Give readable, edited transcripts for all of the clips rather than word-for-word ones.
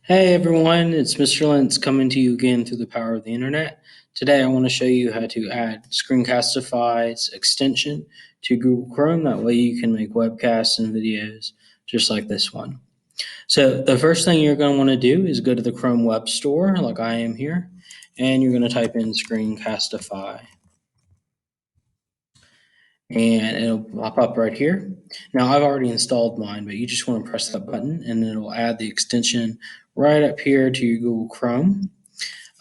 Hey everyone, it's Mr. Lentz coming to you again through the power of the internet. Today I want to show you how to add Screencastify's extension to Google Chrome. That way you can make webcasts and videos just like this one. So the first thing you're going to want to do is go to the Chrome Web Store like I am here, and you're going to type in Screencastify and it'll pop up right here. Now I've already installed mine, but you just want to press that button and it'll add the extension right up here to your Google Chrome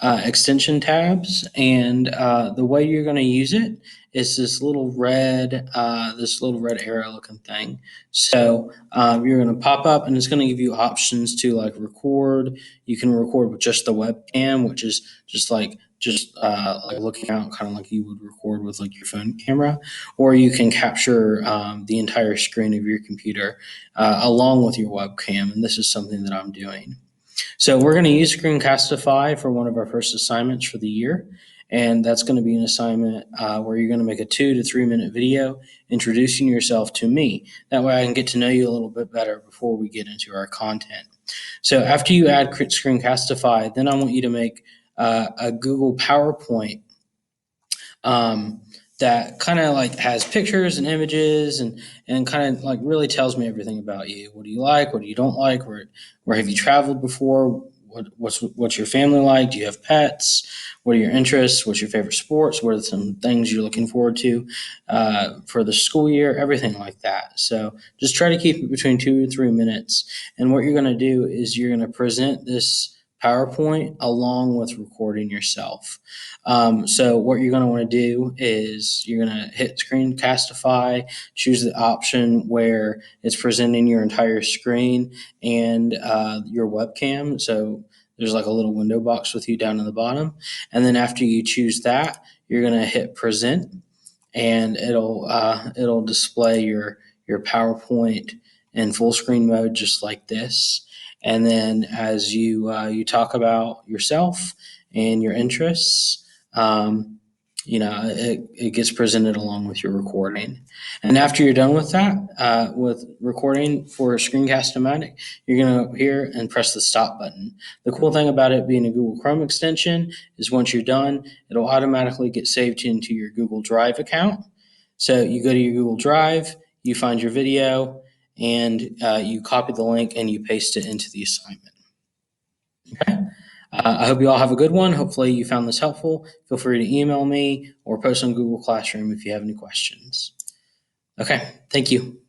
extension tabs. And the way you're going to use it is this little red arrow looking thing. So you're going to pop up and it's going to give you options to like record. You can record with just the webcam, which is just like looking out, kind of like you would record with like your phone camera, or you can capture the entire screen of your computer along with your webcam. And this is something that I'm doing. So we're going to use Screencastify for one of our first assignments for the year. And that's going to be an assignment where you're going to make a 2 to 3 minute video introducing yourself to me. That way I can get to know you a little bit better before we get into our content. So after you add Screencastify, then I want you to make a Google PowerPoint that kind of like has pictures and images and kind of like really tells me everything about you. What do you like? What do you don't like? Where have you traveled before? What's your family like? Do you have pets? What are your interests? What's your favorite sports? What are some things you're looking forward to for the school year? Everything like that. So just try to keep it between 2 to 3 minutes. And what you're going to do is you're going to present this PowerPoint along with recording yourself. So what you're going to want to do is you're going to hit Screencastify, choose the option where it's presenting your entire screen and your webcam. So there's like a little window box with you down in the bottom. And then after you choose that, you're going to hit present and it'll display your PowerPoint in full screen mode just like this. And then as you talk about yourself and your interests, um, it gets presented along with your recording. And after you're done with that, with recording for Screencast-O-Matic, you're going to here and press the stop button. The cool thing about it being a Google Chrome extension is once you're done, it'll automatically get saved into your Google Drive account. So you go to your Google Drive, you find your video, and you copy the link and you paste it into the assignment. Okay. I hope you all have a good one. Hopefully you found this helpful. Feel free to email me or post on Google Classroom if you have any questions. Okay, thank you.